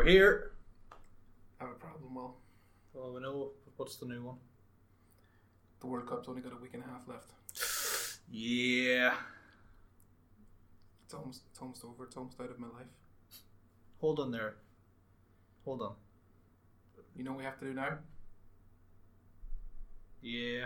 We're here. I have a problem, Will. Well, we know. What's the new one? The World Cup's only got a week and a half left. Yeah. It's almost over. It's almost out of my life. Hold on there. Hold on. You know what we have to do now? Yeah.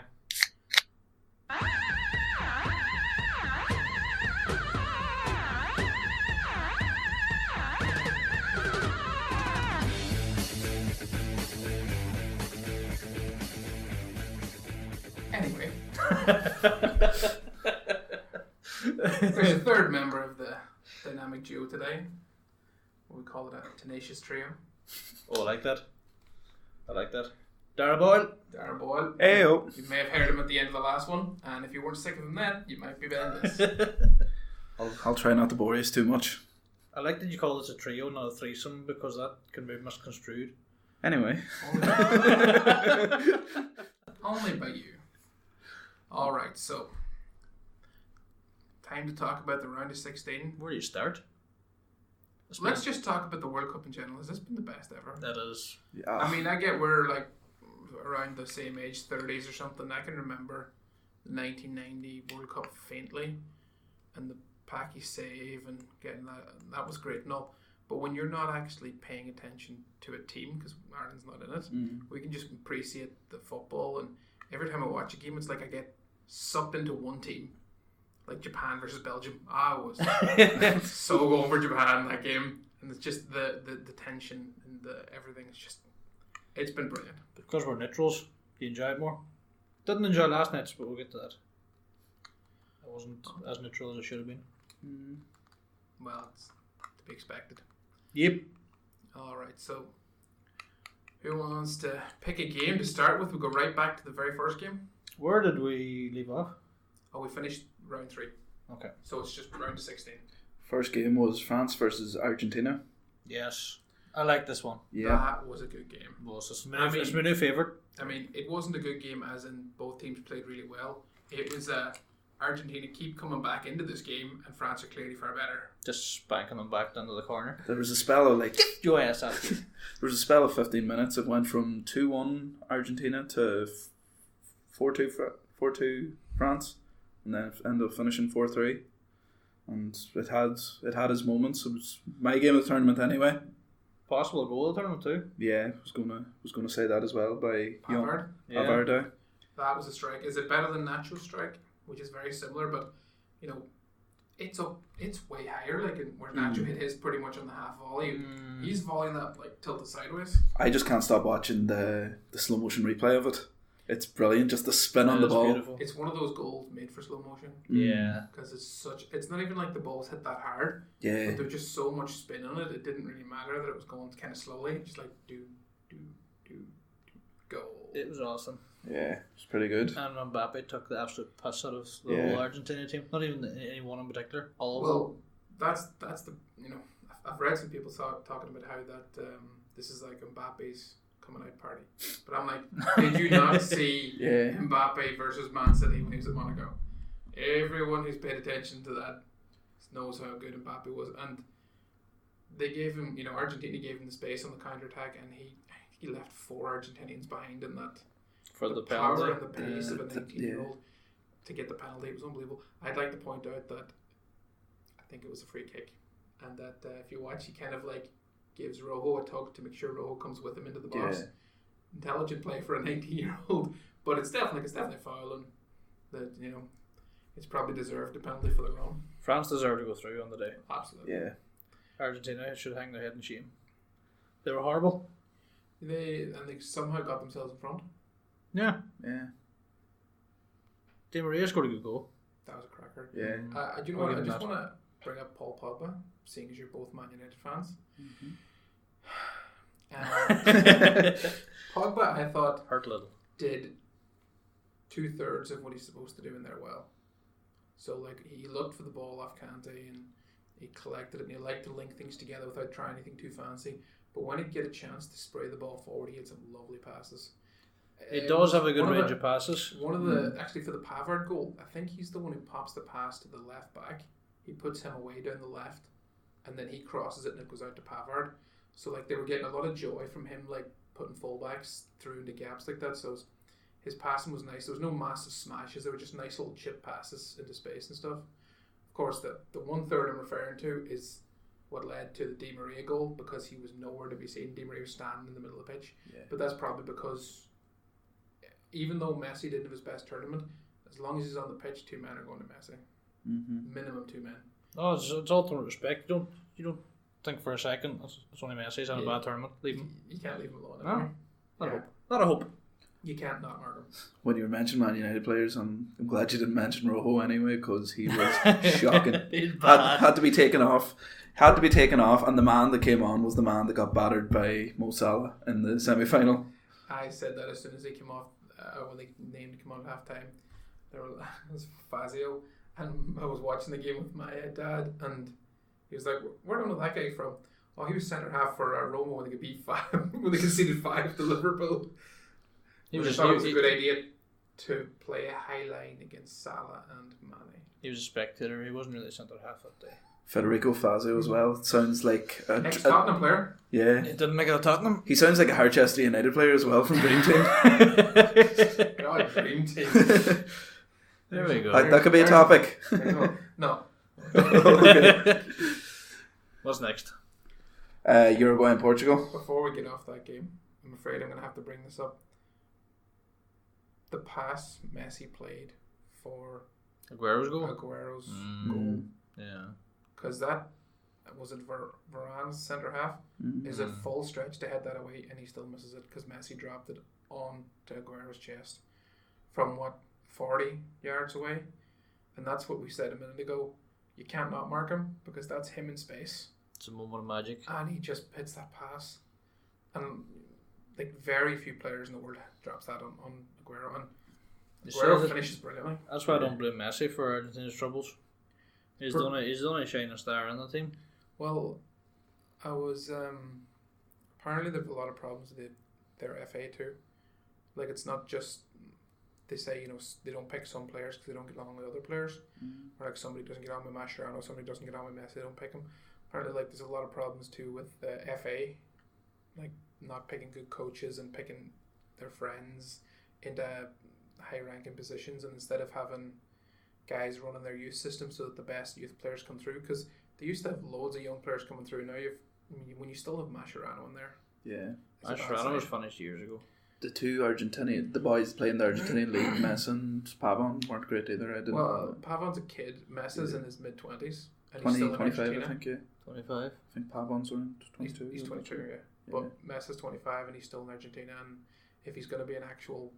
Anyway. There's a third member of the dynamic duo today. We call it a tenacious trio. Oh, I like that. Daire Boyle. Daire Boyle. Heyo. You may have heard him at the end of the last one, and if you weren't sick of him then, you might be better than this. I'll try not to bore you too much. I like that you call this a trio, not a threesome, because that can be misconstrued. Anyway. Only by you. Alright, so time to talk about the round of 16. Where do you start? Let's just talk about the World Cup in general. Has this been the best ever? That is. Yeah. I mean, I get we're like around the same age, 30s or something. I can remember the 1990 World Cup faintly, and the Paki save and getting that was great and all. But when you're not actually paying attention to a team, because Ireland's not in it, we can just appreciate the football. And every time I watch a game, it's like I get sucked into one team. Like Japan versus Belgium. I was so going for Japan that game. And it's just the tension and the everything. It's been brilliant. Because we're neutrals, you enjoy it more. Didn't enjoy last night's, but we'll get to that. I wasn't as neutral as I should have been. Well, it's to be expected. Yep. Alright, so who wants to pick a game to start with? We'll go right back to the very first game. Where did we leave off? Oh, we finished round 3. Okay. So it's just round of 16. First game was France versus Argentina. Yes. I like this one. Yeah. That was a good game. It's my new favourite. I mean, it wasn't a good game as in both teams played really well. It was Argentina keep coming back into this game and France are clearly far better. Just spanking them back down to the corner. There was a spell of Get your ass out. there was a spell of 15 minutes. It went from 2-1 Argentina to 4-2 France, and then it ended up finishing 4-3. And it had its moments. It was my game of the tournament anyway. Possible goal of the tournament too. Yeah, was gonna say that as well by Pavard. Pavard. That was a strike. Is it better than Nacho's strike, which is very similar, but you know, it's way higher. Like where Nacho hit his pretty much on the half volley. He's volleying that like tilted sideways. I just can't stop watching the slow motion replay of it. It's brilliant, just the spin on the ball. Beautiful. It's one of those goals made for slow motion. Yeah. Because it's not even like the ball's hit that hard. Yeah. But there's just so much spin on it, it didn't really matter that it was going kind of slowly. Just like, goal. It was awesome. Yeah, it's pretty good. And Mbappe took the absolute piss out of the whole Argentina team. Not even anyone in particular. All of them. That's the, I've read some people talking about how that this is like Mbappe's coming out party. But I'm like, did you not see Mbappe versus Man City when he was at Monaco? Everyone who's paid attention to that knows how good Mbappe was, and they gave him, Argentina gave him the space on the counter attack, and he left 4 Argentinians behind in that. For the power penalty. and the pace of a 19-year-old to get the penalty, it was unbelievable. I'd like to point out that I think it was a free kick, and that if you watch, he kind of like gives Rojo a tug to make sure Rojo comes with him into the box. Intelligent play for a 19-year-old, but it's definitely a foul, and that it's probably deserved a penalty for the run. France deserved to go through on the day. Absolutely. Yeah. Argentina should hang their head in shame. They were horrible. They somehow got themselves in front. Yeah. Yeah. Di Maria scored a good goal. That was a cracker. Yeah. Do you know what? I just want to bring up Paul Pogba, seeing as you're both Man United fans. Pogba, I thought, hurt a little. Did 2/3 of what he's supposed to do in there well. So like he looked for the ball off Kante and he collected it, and he liked to link things together without trying anything too fancy. But when he'd get a chance to spray the ball forward, he had some lovely passes. It does have a good range of passes. One of the actually for the Pavard goal, I think he's the one who pops the pass to the left back. He puts him away down the left, and then he crosses it and it goes out to Pavard. So like they were getting a lot of joy from him, like putting fullbacks through into gaps like that. So his passing was nice. There was no massive smashes. There were just nice little chip passes into space and stuff. Of course, the 1/3 I'm referring to is what led to the Di Maria goal, because he was nowhere to be seen. Di Maria was standing in the middle of the pitch. Yeah. But that's probably because even though Messi didn't have his best tournament, as long as he's on the pitch, 2 men are going to Messi. Mm-hmm. Minimum 2 men. Oh, it's ultimate respect. You don't think for a second it's only Messi. He's had a bad tournament. Leave him. You can't leave him alone. No. Yeah. Not a hope. You can't not mark him. When you were mentioning Man United players, I'm glad you didn't mention Rojo anyway, because he was shocking. He's bad. Had to be taken off. Had to be taken off, and the man that came on was the man that got battered by Mo Salah in the semi-final. I said that as soon as he came off, when they named him on half time. It was Fazio, and I was watching the game with my dad, and he was like, "Where do I know that guy from?" Oh, he was centre half for Roma when they could beat 5, when they conceded 5 to Liverpool. I thought it was a good idea to play a high line against Salah and Mane. He was a spectator. He wasn't really centre half that day. Federico Fazio as well. Sounds like ex-Tottenham player. Yeah. He didn't make it a Tottenham. He sounds like a Harchester United player as well from Dream Team. God, Dream Team. There we go. That could be a topic. No. Okay. What's next? Uruguay and Portugal. Before we get off that game, I'm afraid I'm going to have to bring this up. The pass Messi played for Aguero's goal? Aguero's goal. Yeah. Because that, was it Varane's centre half? Is a full stretch to head that away, and he still misses it because Messi dropped it on to Aguero's chest from 40 yards away. And that's what we said a minute ago. You can't not mark him because that's him in space. It's a moment of magic. And he just hits that pass. And like very few players in the world drops that on Aguero. And Aguero finishes brilliantly. That's why I don't blame Messi for Argentina's troubles. He's the only shining star in the team. Well, I was apparently there's a lot of problems with their FA too. Like it's not just they say they don't pick some players because they don't get along with other players, or like somebody doesn't get on with Mascherano, somebody doesn't get on with Messi, they don't pick him. Apparently, like there's a lot of problems too with the FA, like not picking good coaches and picking their friends into high-ranking positions, and instead of having guys running their youth system so that the best youth players come through, because they used to have loads of young players coming through. Now when you still have Mascherano in there. Yeah, Mascherano was finished years ago. The two the boys playing the Argentinian league, Messi and Pavon, weren't great either. Pavon's a kid. Messi's in his mid-20s. 25, I think, yeah. 25? I think Pavon's around 22. He's 22, yeah. But Messi's 25 and he's still in Argentina, and if he's going to be an actual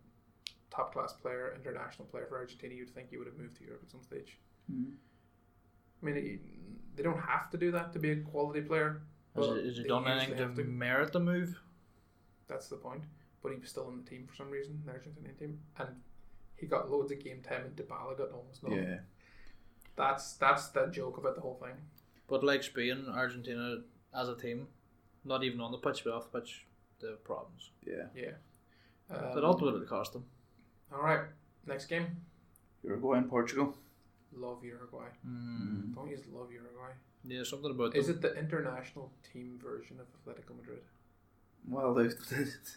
top-class player, international player for Argentina, you'd think he would have moved to Europe at some stage. I mean, they don't have to do that to be a quality player. Has he done anything to merit the move? That's the point. But he was still in the team for some reason, the Argentinian team, and he got loads of game time, and Dybala got almost none. Yeah, that's the joke about the whole thing. But like Spain, Argentina as a team, not even on the pitch but off the pitch, they have problems. Yeah. But ultimately it cost them. All right, next game. Uruguay and Portugal. Love Uruguay. Don't you just love Uruguay? Yeah, something about Is them. it the international team version of Atletico Madrid? Well, they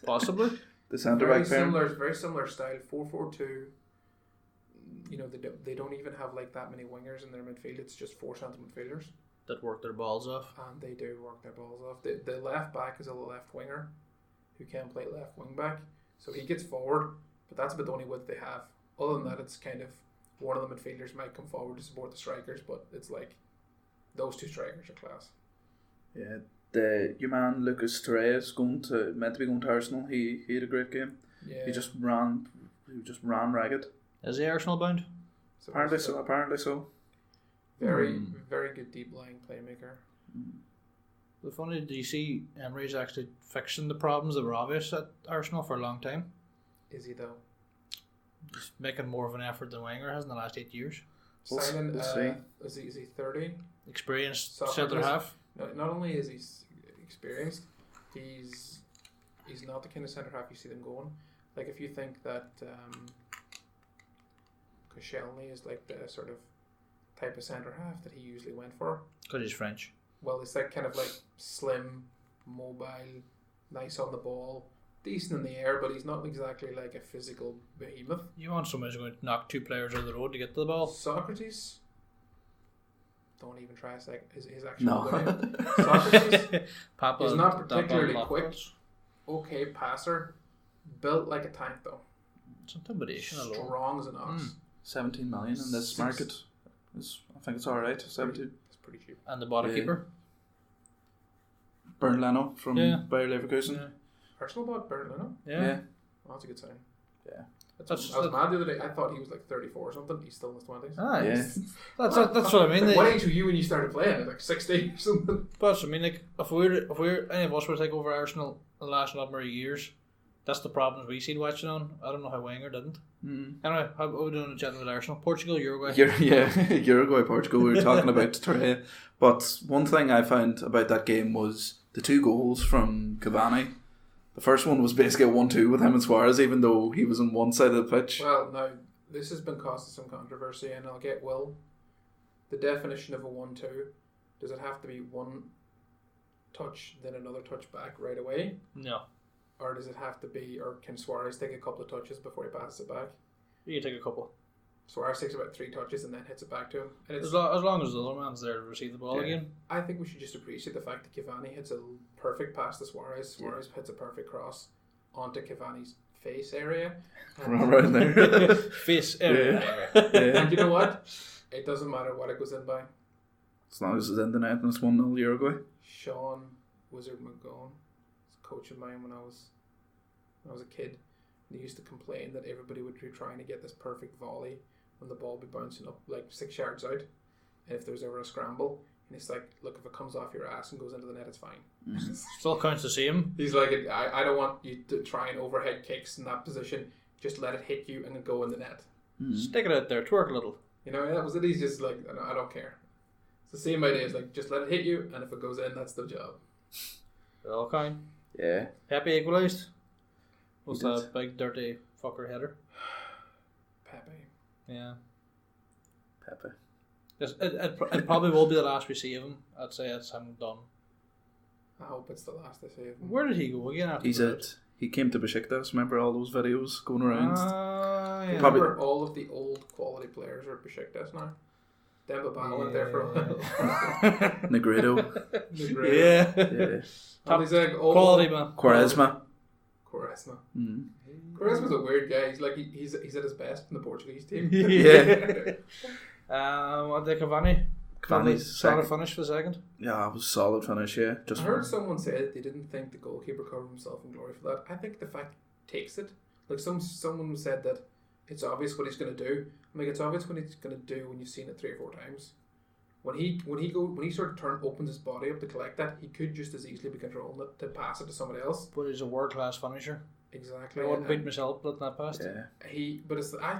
Possibly. the centre back pair. Very similar style. 4-4-2. They don't even have like that many wingers in their midfield. It's just 4 centre midfielders. That work their balls off. And they do work their balls off. The left back is a left winger who can play left wing back. So he gets forward, but that's about the only width they have. Other than that, it's kind of one of the midfielders might come forward to support the strikers, but it's like those 2 strikers are class. Yeah. Your man Lucas Torres meant to be going to Arsenal. He had a great game. Yeah. He just ran ragged. Is he Arsenal bound? Apparently so. Very good deep lying playmaker. The funny, do you see Emery's actually fixing the problems that were obvious at Arsenal for a long time? Is he though? Just making more of an effort than Wenger has in the last 8 years. Simon, we'll see. Is he 30? Experienced Soccer centre player. half. Not only is he experienced, he's not the kind of centre half you see them going. Like if you think that Koscielny is like the sort of type of centre half that he usually went for. Because he's French. Well, it's that kind of like slim, mobile, nice on the ball, decent in the air, but he's not exactly like a physical behemoth. You want somebody who's going to knock 2 players out of the road to get to the ball? Socrates. Don't even try his actual No. name. Socrates Papa, is not particularly Papa quick. Loftus. Okay passer, built like a tank though. It's intimidation alone. Strong as an ox. 17 million in this market. I think it's alright. 17. It's pretty cheap. And the bottom keeper. Bernd Leno from Bayer Leverkusen. Yeah. Personal bot, Berlin. Yeah. Oh, that's a good sign. Yeah. I was mad the other day. I thought he was like 34 or something. He's still in his 20s. Ah, Yeah. That's what I mean. Like, what age were you when you started playing? Like 60 or something? But I mean, like, if we're any of us were to take over Arsenal the last number of years, that's the problems we seen watching on. I don't know how Wenger didn't. Anyway, how are we doing chatting with Arsenal? Portugal, Uruguay. Uruguay, Portugal. We were talking about Daire. But one thing I found about that game was the 2 goals from Cavani. The first one was basically a 1-2 with him and Suarez, even though he was on one side of the pitch. Well, now, this has been causing some controversy, and I'll get Will. The definition of a 1-2, does it have to be one touch, then another touch back right away? No. Or does it have to be, or can Suarez take a couple of touches before he passes it back? You take a couple. Suarez takes about 3 touches and then hits it back to him. And it's, As long as the other man's there to receive the ball again. I think we should just appreciate the fact that Cavani hits a perfect pass to Suarez. Suarez hits a perfect cross onto Cavani's face area. Around there. Face area. And you know what? It doesn't matter what it goes in by. As long as it's in the net and it's 1-0 Uruguay. Sean Wizard McGowan was a coach of mine when I was a kid. And he used to complain that everybody would be trying to get this perfect volley when the ball would be bouncing up like 6 yards out. And if there's ever a scramble, and it's like, look, if it comes off your ass and goes into the net, it's fine. Still counts the same. He's like, I don't want you to try and overhead kicks in that position. Just let it hit you and then go in the net. Stick it out there, twerk a little. You know, that was it. He's just like, I don't care. It's the same idea. It's like, just let it hit you, and if it goes in, that's the job. They all count. Yeah. Pepe equalised. Was that big dirty fucker header? Pepe. Yeah. Pepe. It probably will be the last we see of him. I'd say it's him done. I hope it's the last I see of him. Where did he go again after that? He came to Besiktas. Remember all those videos going around? Yeah. Remember all of the old quality players are at Besiktas now. Demba Ba went there for a while. Negredo. Yeah. Top like quality man. Quaresma. Quaresma's a weird guy. He's like he's at his best in the Portuguese team. Yeah. What did Cavani? Cavani's solid finish for second. Yeah, it was a solid finish. Yeah. I heard someone say that they didn't think the goalkeeper covered himself in glory for that. I think the fact he takes it. Like someone said that it's obvious what he's going to do. I mean, it's obvious what he's going to do when you've seen it 3 or 4 times. When he sort of opens his body up to collect that, he could just as easily be controlling it to pass it to somebody else. But he's a world class finisher. Exactly. I wouldn't beat myself letting that past. Yeah. I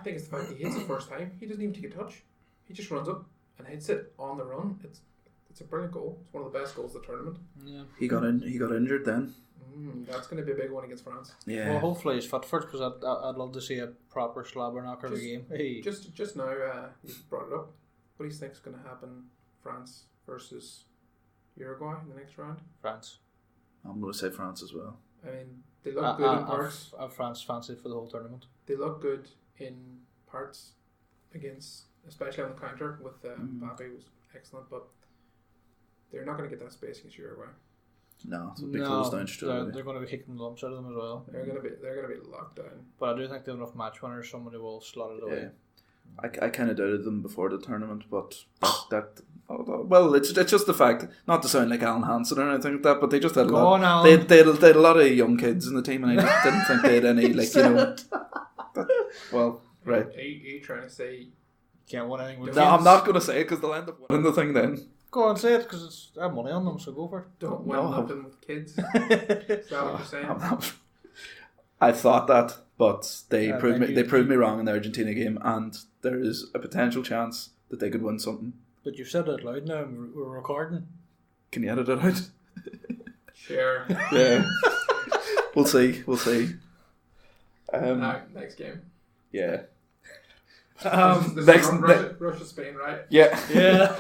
think it's the fact he hits the first time. He doesn't even take a touch. He just runs up and hits it on the run. It's a brilliant goal. It's one of the best goals of the tournament. Yeah. He got injured then. That's going to be a big one against France. Yeah. Well, hopefully he's fit for it, because I'd love to see a proper slobber knocker of a game. Hey. Just now, you brought it up. What do you think is going to happen? France versus Uruguay in the next round? France. I'm going to say France as well. I mean, they look good in parts. I've France fancied for the whole tournament. They look good in parts against, especially on the counter with Mbappe was excellent, but they're not going to get that space against Uruguay. No, it'll be closed down straight away. They're going to be kicking the lumps out of them as well. They're going to be locked down. But I do think they have enough match winners. Somebody will slot it away. I kind of doubted them before the tournament, but well, it's just the fact. Not to sound like Alan Hansen or anything like that, but they just had a lot. They had a lot of young kids in the team, and I just didn't think they had any well, right. Are you trying to say can't win anything with No, I'm not going to say it because they'll end up winning the thing then. Go on, say it, because I have money on them, so go for it. Don't win nothing with kids. Is that what you're saying? I thought that, but they proved me wrong in the Argentina game, and there is a potential chance that they could win something. But you've said it out loud now, and we're recording. Can you edit it out? Sure. Yeah. We'll see. Next game. Yeah. Russia, Spain, right? Yeah.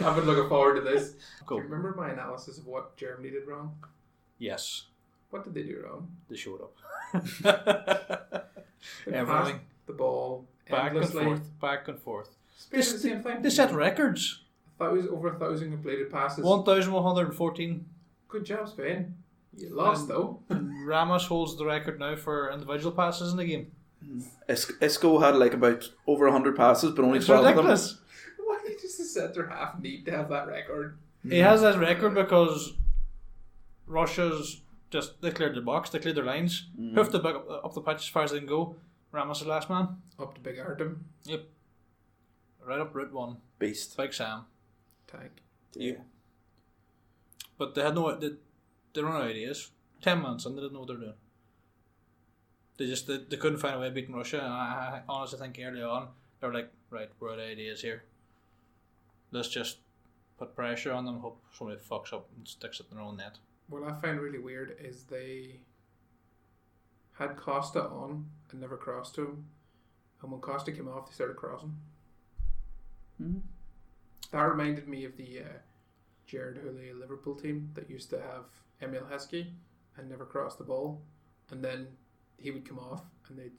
I've been looking forward to this. Cool. Do you remember my analysis of what Germany did wrong? Yes. What did they do wrong? They showed up. They Everything. passed the ball endlessly. Back and forth. Spain did the same thing. They set records. Over 1,000 completed passes. 1,114. Good job, Spain. You lost though. Ramos holds the record now for individual passes in the game. Isco had like about over 100 passes, but only It's 12 ridiculous. of them. Why does the centre half need to have that record? He has that record because Russia's they cleared the box, they cleared their lines, hoofed it back up the pitch as far as they can go. Ramos is the last man. Up to Big Artem. Yep. Right up Route 1. Beast. Big Sam. Tank. Yeah. But they had they run out of ideas. 10 months and they didn't know what they were doing. They couldn't find a way of beating Russia, and I honestly think early on they were like, right, we're out of ideas here. Let's just put pressure on them, hope somebody fucks up and sticks it in their own net. What I find really weird is they had Costa on and never crossed to him, and when Costa came off, they started crossing. Mm-hmm. That reminded me of the Jared Houllier Liverpool team that used to have Emil Heskey and never crossed the ball, and then he would come off and they'd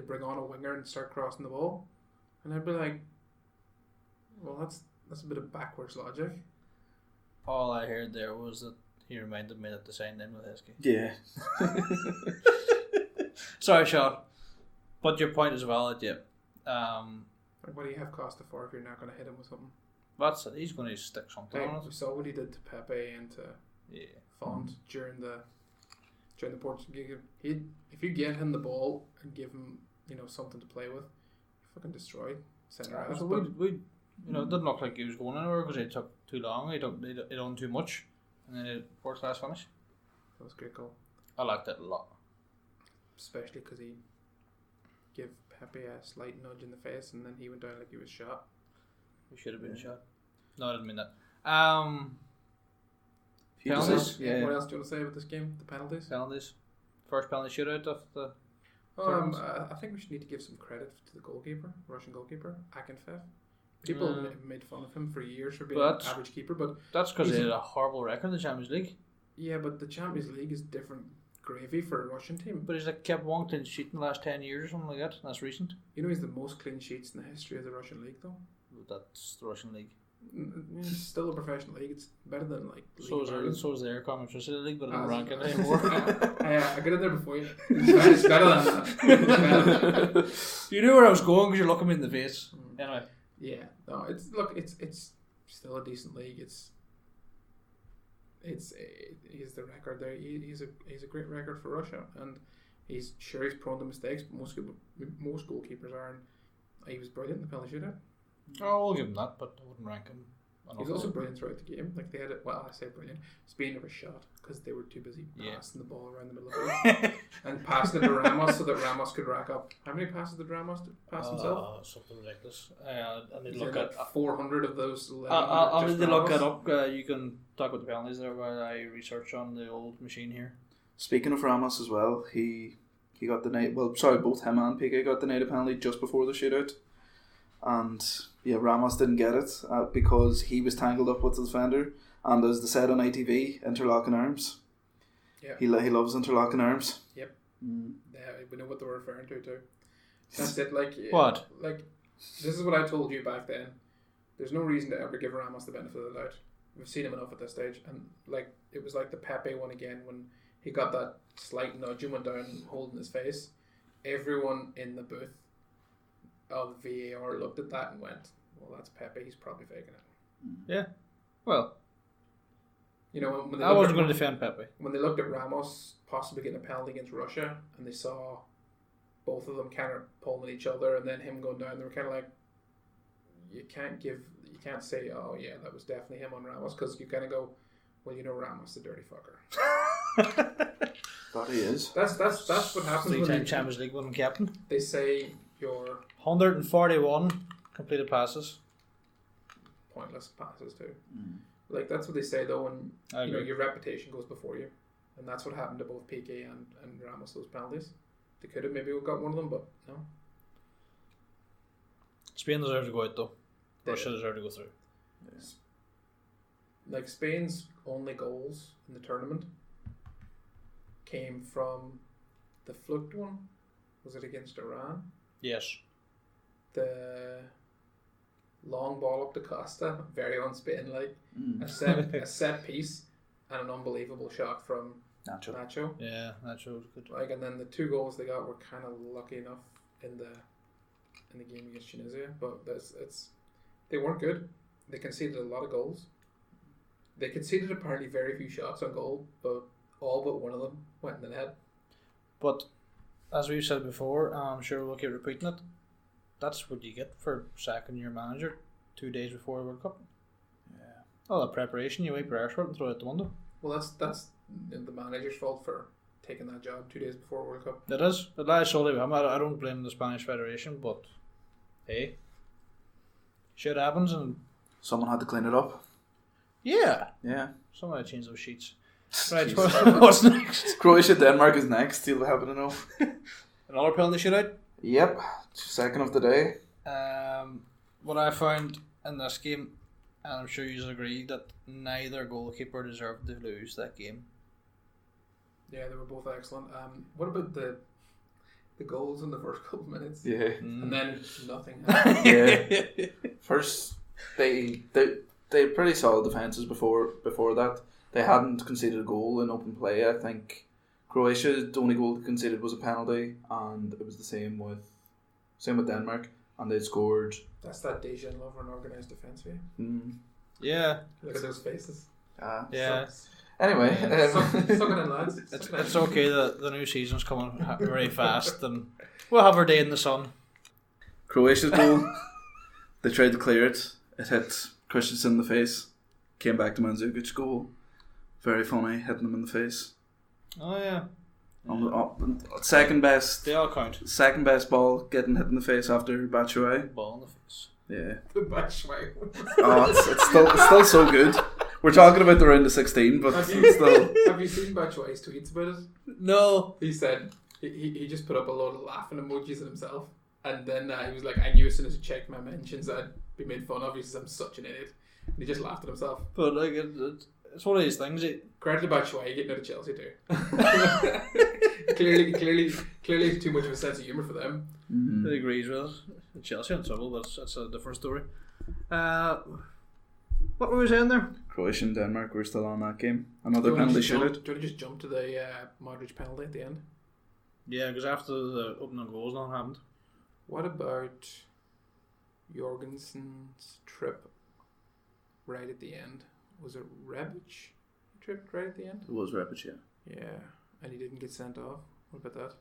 bring on a winger and start crossing the ball, and I'd be like, well, that's a bit of backwards logic. All I heard there was that he reminded me that they signed in with Heskey. Yeah. Sorry, Sean, but your point is valid. Yeah. What do you have Costa for if you're not going to hit him with something? That's it. He's going to stick something on We it. saw what he did to Pepe and to Font during the Portuguese game. If you get him the ball and give him something to play with, you fucking destroy centre half. So we it didn't look like he was going anywhere because he took too long. He done too much, and then it first class finish. That was a great goal. I liked it a lot, especially because he gave Pepe a slight nudge in the face, and then he went down like he was shot. He should have been shot. No, I didn't mean that. Penalties. Yeah. What else do you want to say about this game? The penalties. First penalty shootout of the. I think we should need to give some credit to the goalkeeper, Russian goalkeeper, Akinfev. People made fun of him for years for being an average keeper, but that's because he had a horrible record in the Champions League. Yeah, but the Champions League is different gravy for a Russian team. But he's kept one clean sheet in the last 10 years or something like that, and that's recent. He's the most clean sheets in the history of the Russian league, though. That's the Russian league. It's still a professional league. It's better than so is their Common Facility League, but I don't rank it anymore. I got in there before you. It's better than that. You knew where I was going because you're looking me in the face. Anyway. Yeah, no, it's still a decent league. He's the record there. He's a great record for Russia, and he's prone to mistakes. But most goalkeepers are. And he was brilliant in the penalty shootout. Oh, we'll give him that, but I wouldn't rank him. He's also brilliant throughout the game. Like they had it. Well, I say brilliant. Spain never shot because they were too busy passing the ball around the middle of it and passing it to Ramos so that Ramos could rack up. How many passes did Ramos pass himself? Something ridiculous. I need to look at 400 of those. I'll need to look that up. You can talk about the penalties there while I research on the old machine here. Speaking of Ramos as well, he got the night. Well, sorry, both him and Piqué got the night penalty just before the shootout. And Ramos didn't get it because he was tangled up with the defender, and as they said on ITV, interlocking arms. Yeah, he loves interlocking arms. Yep. Yeah, we know what they were referring to too. That's it. What? This is what I told you back then. There's no reason to ever give Ramos the benefit of the doubt. We've seen him enough at this stage, and it was like the Pepe one again when he got that slight nudge and went down holding his face. Everyone in the booth of VAR looked at that and went, well, that's Pepe, he's probably faking it. Yeah. Well, when I wasn't going to defend Pepe. When they looked at Ramos possibly getting a penalty against Russia and they saw both of them kind of pulling at each other and then him going down, they were kind of like, you can't say, oh yeah, that was definitely him on Ramos, because you kind of go, well, Ramos, the dirty fucker. That he is. That's what happens. 3-time Champions League winning captain. They say your 141 completed passes. Pointless passes too. That's what they say though, when your reputation goes before you, and that's what happened to both Piqué and Ramos. Those penalties, they could have maybe got one of them, but no. Spain deserves to go out though. Russia deserves to go through. Spain's only goals in the tournament came from the fluke one. Was it against Iran? Yes. The long ball up to Costa, very un-Spain-like. A set piece, and an unbelievable shot from Nacho. Yeah, Nacho was good. Like, and then the 2 goals they got were kind of lucky enough in the game against Tunisia, but they weren't good. They conceded a lot of goals. They conceded apparently very few shots on goal, but all but one of them went in the net. But as we've said before, I'm sure we'll keep repeating it. That's what you get for sacking your manager 2 days before the World Cup. Yeah. All that preparation, you wipe your arse for it and throw it out the window. Well, that's the manager's fault for taking that job 2 days before World Cup. It is. It lies solely with him. I don't blame the Spanish Federation, but hey, shit happens, and someone had to clean it up. Yeah. Someone had to change those sheets. Right, what's next? Croatia, Denmark is next. You'll happen to know. Another penalty shootout. Yep, second of the day. What I found in this game, and I'm sure you agree, that neither goalkeeper deserved to lose that game. Yeah, they were both excellent. What about the goals in the first couple of minutes? Yeah. And then nothing happened. Yeah. First, they had pretty solid defences before that. They hadn't conceded a goal in open play. I think Croatia, the only goal they conceded was a penalty, and it was the same with Denmark, and they'd scored. That's that Daire love for an organised defence, Yeah. Look at those faces. Yeah. Anyway, suck it in, lads. It's okay that the new season's coming very fast, and we'll have our day in the sun. Croatia's goal, they tried to clear it. It hit Christensen in the face. Came back to Mandzukic's goal. Very funny, hitting him in the face. Oh yeah. Second best. They all count. Second best ball getting hit in the face after Batshuayi. Ball in the face. Yeah. The Batshuayi. It's still so good. We're talking about the round of 16, but have still. Have you seen Batshuayi's tweets about it? No. He said he just put up a load of laughing emojis at himself, and then he was like, "I knew as soon as I checked my mentions, I'd be made fun of." He says, "I'm such an idiot." And he just laughed at himself. But like it's one of these things. Credit to Batshuayi getting out of Chelsea too. clearly, too much of a sense of humour for them. Mm-hmm. It agrees with us. Chelsea in trouble, but it's a different story. What were we saying there? Croatia and Denmark were still on that game. Another penalty shootout. Do you want to just jump to the Modric penalty at the end? Yeah, because after the opening goals, nothing happened. What about Jorgensen's trip right at the end? Was it Rebic tripped right at the end? It was Rebic, yeah. Yeah, and he didn't get sent off. What about that?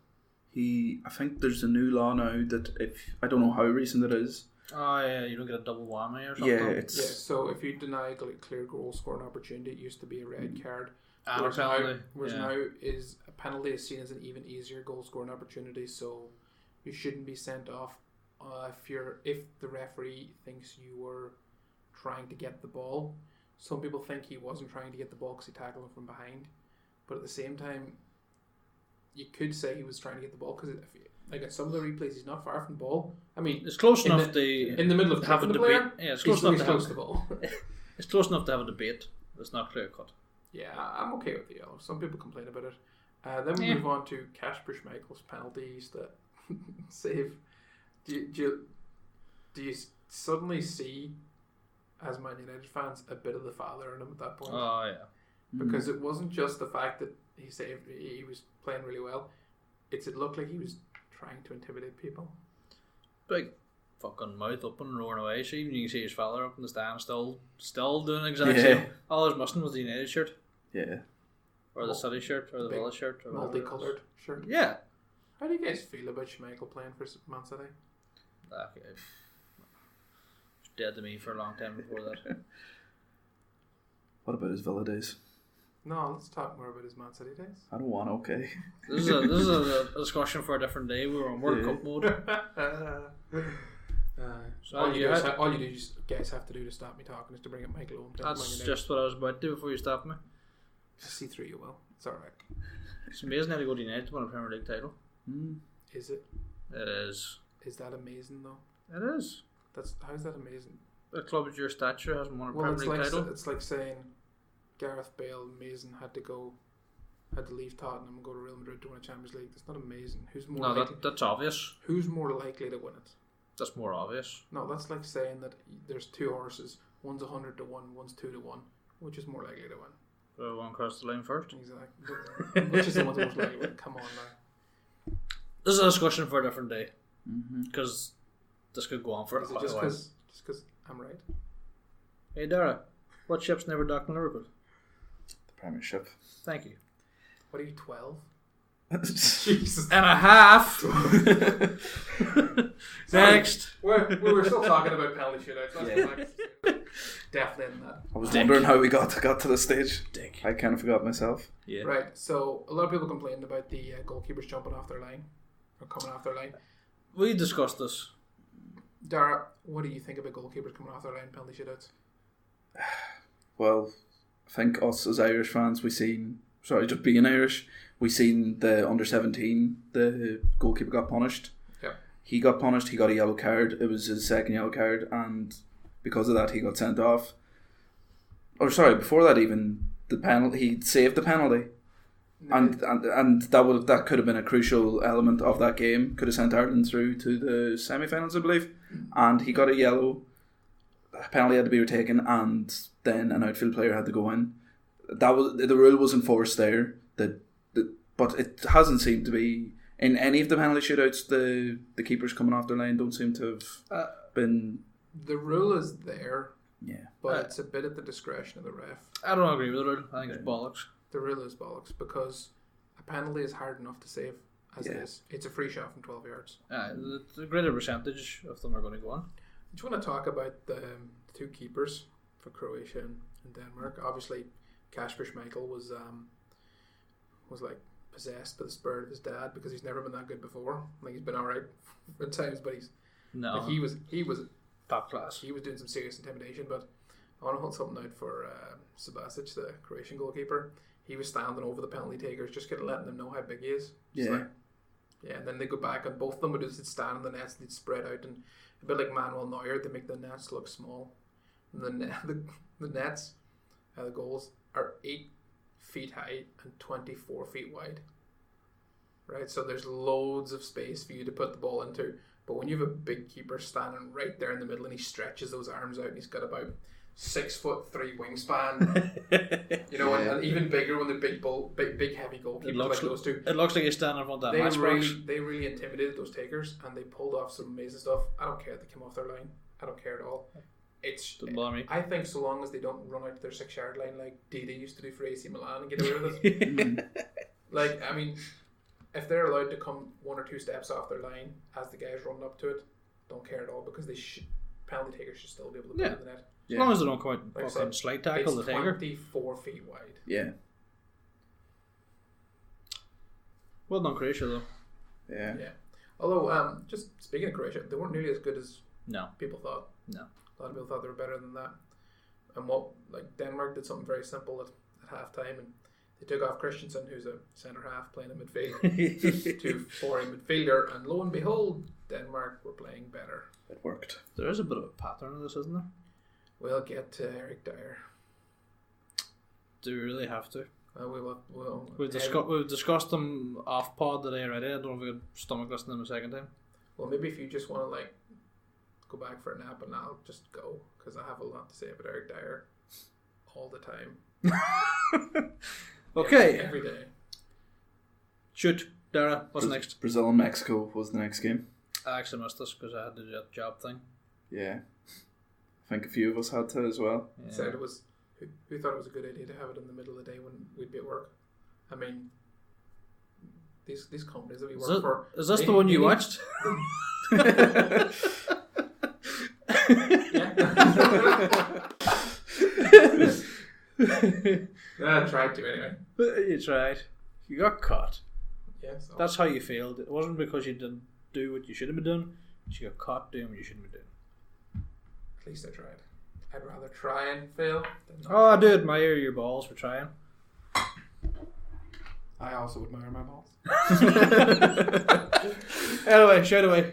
I think there's a new law now that I don't know how recent it is. Oh yeah, you don't get a double whammy or something. Yeah, so if you deny a clear goal scoring opportunity, it used to be a red card. Whereas now is a penalty is seen as an even easier goal scoring opportunity, so you shouldn't be sent off if the referee thinks you were trying to get the ball. Some people think he wasn't trying to get the ball because he tackled him from behind, but at the same time, you could say he was trying to get the ball because at some of the replays, he's not far from the ball. I mean, it's close enough in the middle of having the debate. player. Yeah, it's close enough to close to the ball. It's close enough to have a debate. It's not clear cut. Yeah, I'm okay with the yellow. Some people complain about it. Then we move on to Kasper Schmeichel's penalties that save. Do you suddenly see, as Man United fans, a bit of the father in him at that point? Oh yeah. Because it wasn't just the fact that he was playing really well. It looked like he was trying to intimidate people. Big fucking mouth open, roaring away. So even you can see his father up in the stand still doing exactly the same. All he was missing was the United shirt. Yeah. Or the City shirt, or the Villa shirt. Or multicoloured shirt. Yeah. How do you guys feel about Schmeichel playing for Man City? Okay. He's dead to me for a long time before that. What about his Villa days? No, let's talk more about his Man City days. I don't want, okay. This is a discussion for a different day. We were on World Cup mode. So all you guys have to do to stop me talking is to bring up Michael Owen. That's just what I was about to do before you stopped me. I see through you well. It's alright. It's amazing how to go to United to win a Premier League title. Is it? It is. Is that amazing though? It is. How's that amazing? A club of your stature hasn't won a Premier League title. It's like saying Gareth Bale and Mason had to go had to leave Tottenham and go to Real Madrid to win a Champions League. That's not amazing. That's obvious. Who's more likely to win it? That's more obvious. No, that's like saying that there's two horses. One's 100 to 1, one's 2 to 1. Which is more likely to win? The one across the line first. Exactly. Which is the one most likely to win? Come on now. This is a discussion for a different day. Because this could go on for a while. Just because I'm right. Hey Daire, what ship's never docked in Liverpool? The Premiership. Thank you. What are you, 12? Jesus. And a half. Next. We were still talking about penalty shootouts. Definitely in that. I was wondering how we got to this stage. Dick. I kind of forgot myself. Yeah. Right. So a lot of people complained about the goalkeepers jumping off their line or coming off their line. We discussed this. Daire, what do you think about goalkeepers coming off their line penalty shootouts? Well, I think us as Irish fans, just being Irish, we seen the under-17, the goalkeeper got punished. Yeah. He got punished, he got a yellow card. It was his second yellow card, and because of that, he got sent off. Before that even, he saved the penalty. And that could have been a crucial element of that game. Could have sent Ireland through to the semi-finals, I believe. And he got a yellow. A penalty had to be retaken, and then an outfield player had to go in. The rule was enforced there. But it hasn't seemed to be in any of the penalty shootouts. The keepers coming off their line don't seem to have been. The rule is there. Yeah, but it's a bit at the discretion of the ref. I don't agree with the rule. I think it's bollocks. The rule is bollocks because a penalty is hard enough to save as it is. It's a free shot from 12 yards. The greater percentage of them are going to go on. I just want to talk about the two keepers for Croatia and Denmark. Obviously, Kasper Schmeichel was like possessed by the spirit of his dad because he's never been that good before. Like he's been alright at times, but he was top class. He was doing some serious intimidation. But I want to hold something out for Subasic, the Croatian goalkeeper. He was standing over the penalty takers, just letting them know how big he is. And then they go back, and both of them would just stand in the nets and they'd spread out, and a bit like Manuel Neuer, they make the nets look small. And the nets, the goals are 8 feet high and 24 feet wide. Right, so there's loads of space for you to put the ball into. But when you have a big keeper standing right there in the middle and he stretches those arms out and he's got about 6'3" wingspan, and even bigger when the big heavy goalkeepers like those two. It looks like he's standing in front of that match box. They really intimidated those takers and they pulled off some amazing stuff. I don't care if they came off their line. I don't care at all. I think so long as they don't run out to their 6-yard line like Daire used to do for AC Milan and get away with it. If they're allowed to come 1 or 2 steps off their line as the guys run up to it, don't care at all because penalty takers should still be able to put it in the net. As long as they don't come out and slight tackle the taker. It's 24 feet wide. Yeah. Well done, Croatia, though. Yeah. Although, just speaking of Croatia, they weren't nearly as good as people thought. No. A lot of people thought they were better than that. And Denmark did something very simple at halftime, and they took off Christensen, who's a centre half playing in midfield, to foreign midfielder, and lo and behold, Denmark were playing better. It worked. There is a bit of a pattern in this, isn't there? We'll get to Eric Daire. Do we really have to? We've discussed them off pod today already. I don't know if we could stomach listening to them a second time. Well, maybe if you just want to go back for a nap and I'll just go because I have a lot to say about Eric Daire all the time. Okay. Every day. Shoot, Daire, what's next? Brazil and Mexico was the next game. I actually missed this because I had the job thing. Yeah. I think a few of us had to as well. Yeah. Said it was. Who thought it was a good idea to have it in the middle of the day when we'd be at work? I mean, these companies that we work for. Is this the one you watched? I tried to anyway. You tried. You got caught. Yes. Yeah, that's how you failed. It wasn't because you didn't do what you should have been doing. You got caught doing what you shouldn't be doing. At least I tried. I'd rather try and fail than not. Oh, I do admire your balls for trying. I also admire my balls. Anyway, shout away.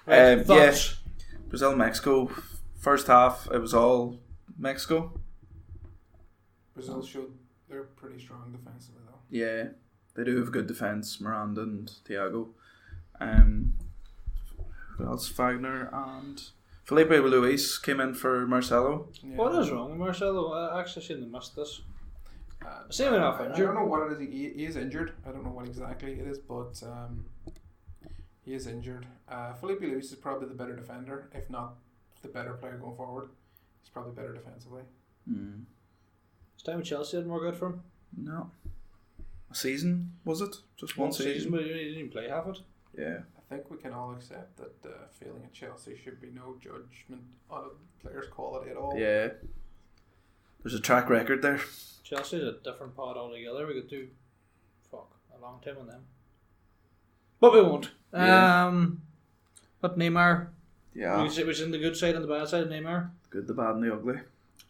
Yes. Brazil, Mexico. First half, it was all Mexico. Brazil showed they're pretty strong defensively though. Yeah. They do have good defence, Miranda and Thiago. Who else? Wagner and Felipe Luis came in for Marcelo. Yeah. What is wrong with Marcelo? I actually shouldn't have missed this. Same enough injured. I don't know what it is. He is injured. I don't know what exactly it is, but he is injured. Felipe Luis is probably the better defender, if not the better player going forward. He's probably better defensively. His time with Chelsea didn't work out for him? No. A season, was it? Just one season? But he didn't even play half it? Yeah. I think we can all accept that failing at Chelsea should be no judgment on a player's quality at all. Yeah. There's a track record there. Chelsea's a different pod altogether. We could do a long time on them. But we won't. Yeah. But Neymar. Yeah. It was in the good side and the bad side of Neymar. Good, the bad and the ugly. You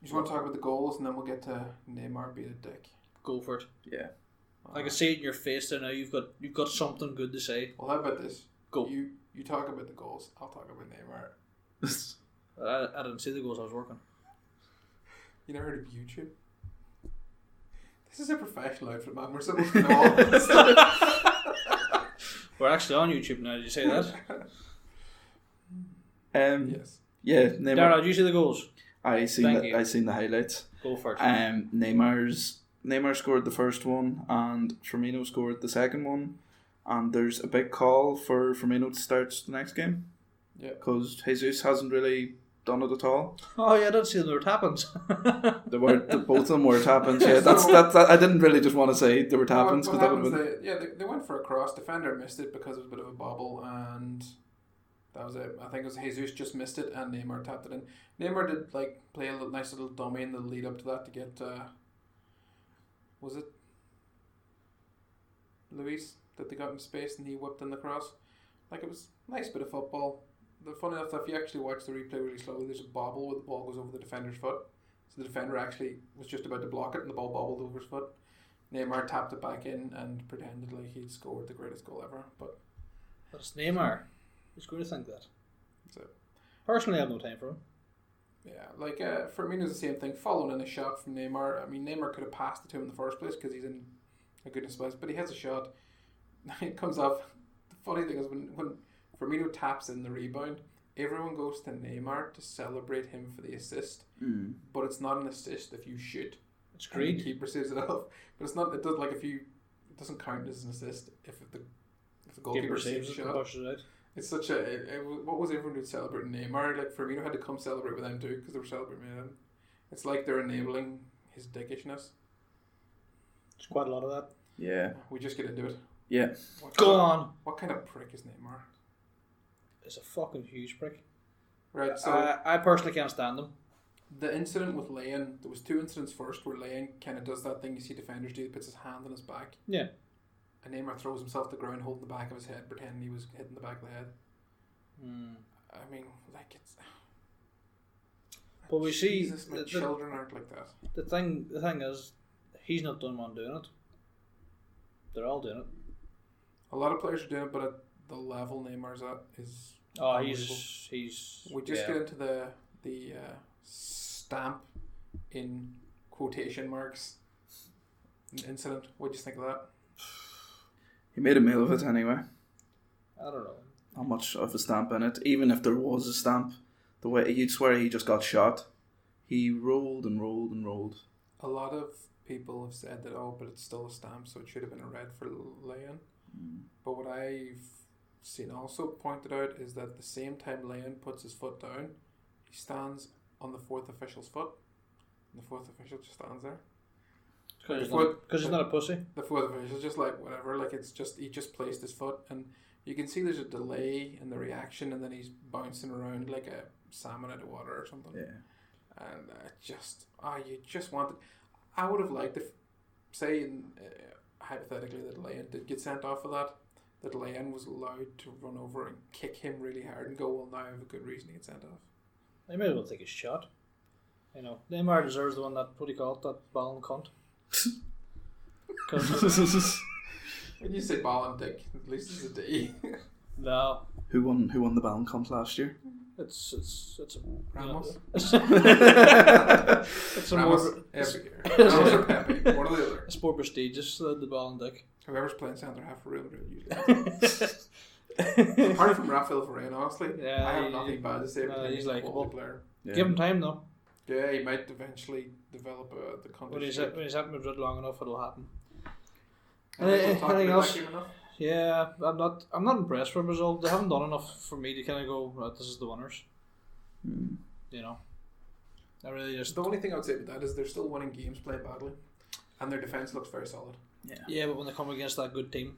just want to talk about the goals and then we'll get to Neymar being a dick. Go for it. Yeah. I can see it in your face there now. You've got something good to say. Well, how about this? Go. You talk about the goals. I'll talk about Neymar. I didn't see the goals. I was working. You never heard of YouTube? This is a professional outfit, man. We're supposed to know all this stuff. We're actually on YouTube now. Did you say that? Yes. Yeah, Neymar. Daire, did you see the goals? I seen the highlights. Go for it. Neymar scored the first one and Firmino scored the second one, and there's a big call for Firmino to start the next game. Yeah. Because Jesus hasn't really done it at all. Oh yeah, I didn't see them. They were tap-ins. Both of them were tap-ins. Yeah, that's I didn't really just want to say they were tap-ins because that would have been. They went for a cross. Defender missed it because it was a bit of a bobble, and that was it. I think it was Jesus just missed it, and Neymar tapped it in. Neymar did play a nice little dummy in the lead up to that to get. Was it Luis that they got in space and he whipped in the cross? It was a nice bit of football. The funny enough, if you actually watch the replay really slowly, there's a bobble where the ball goes over the defender's foot. So the defender actually was just about to block it and the ball bobbled over his foot. Neymar tapped it back in and pretended like he'd scored the greatest goal ever. But it's Neymar. Who's going to think that? That's it. Personally, I have no time for him. Yeah, Firmino's the same thing. Following in a shot from Neymar. I mean, Neymar could have passed it to him in the first place because he's in a goodness place, but he has a shot. It comes off. The funny thing is when Firmino taps in the rebound, everyone goes to Neymar to celebrate him for the assist. But it's not an assist if you shoot. It's great. The keeper saves it off, but it's not. It does it doesn't count as an assist if the goalkeeper saves the shot. Pushes it out. It's such what was everyone doing celebrating Neymar? Firmino had to come celebrate with them too because they were celebrating him. It's like they're enabling his dickishness. There's quite a lot of that. Yeah. We just get into it. Yeah. Go on. What kind of prick is Neymar? It's a fucking huge prick. Right, so I personally can't stand him. The incident with Leon, there was two incidents first where Leon kind of does that thing you see defenders do, he puts his hand on his back. Yeah. And Neymar throws himself to the ground holding the back of his head, pretending he was hitting the back of the head. I mean, it's... But we see... Jesus, my children aren't like that. The thing is, he's not the only one doing it. They're all doing it. A lot of players are doing it, but at the level Neymar's at is... Oh, he's... We just get into the stamp in quotation marks incident. What do you think of that? He made a meal of it anyway. I don't know. Not much of a stamp in it. Even if there was a stamp, the way you'd swear he just got shot. He rolled and rolled and rolled. A lot of people have said that, but it's still a stamp, so it should have been a red for Leon. But what I've seen also pointed out is that the same time Leon puts his foot down, he stands on the fourth official's foot, and the fourth official just stands there. Because he's not a pussy. The fourth official just whatever, it's just he just placed his foot, and you can see there's a delay in the reaction, and then he's bouncing around like a salmon out of water or something. Yeah. And you just wanted. I would have liked if, say, hypothetically that Leon did get sent off for that Leon was allowed to run over and kick him really hard and go, well, now I have a good reason to get sent off. They may as well take a shot. Neymar deserves the one that, what do you call it, that ball and cunt. When you say ball and dick, at least it's a D. No. Who won the Ballon Cup last year? It's a Ramos. it's a Ramos more every year. Ramos or Pepe, one or the other. it's more prestigious than the Ballon d'Or. Whoever's playing centre half for Real Madrid usually. Apart from Rafael Varane, honestly, Yeah, I have nothing bad to say about him. he's He's a likeable. quality player. Yeah. Give him time though. Yeah, he might eventually develop the When he's condition. at Madrid long enough, it'll happen. Anything else? enough? Yeah, I'm not impressed with the result. They haven't done enough for me to kind of go, right, this is the winners. You know, I really just. The only thing I would say about that is they're still winning games playing badly, and their defense looks very solid. Yeah, but when they come against that good team,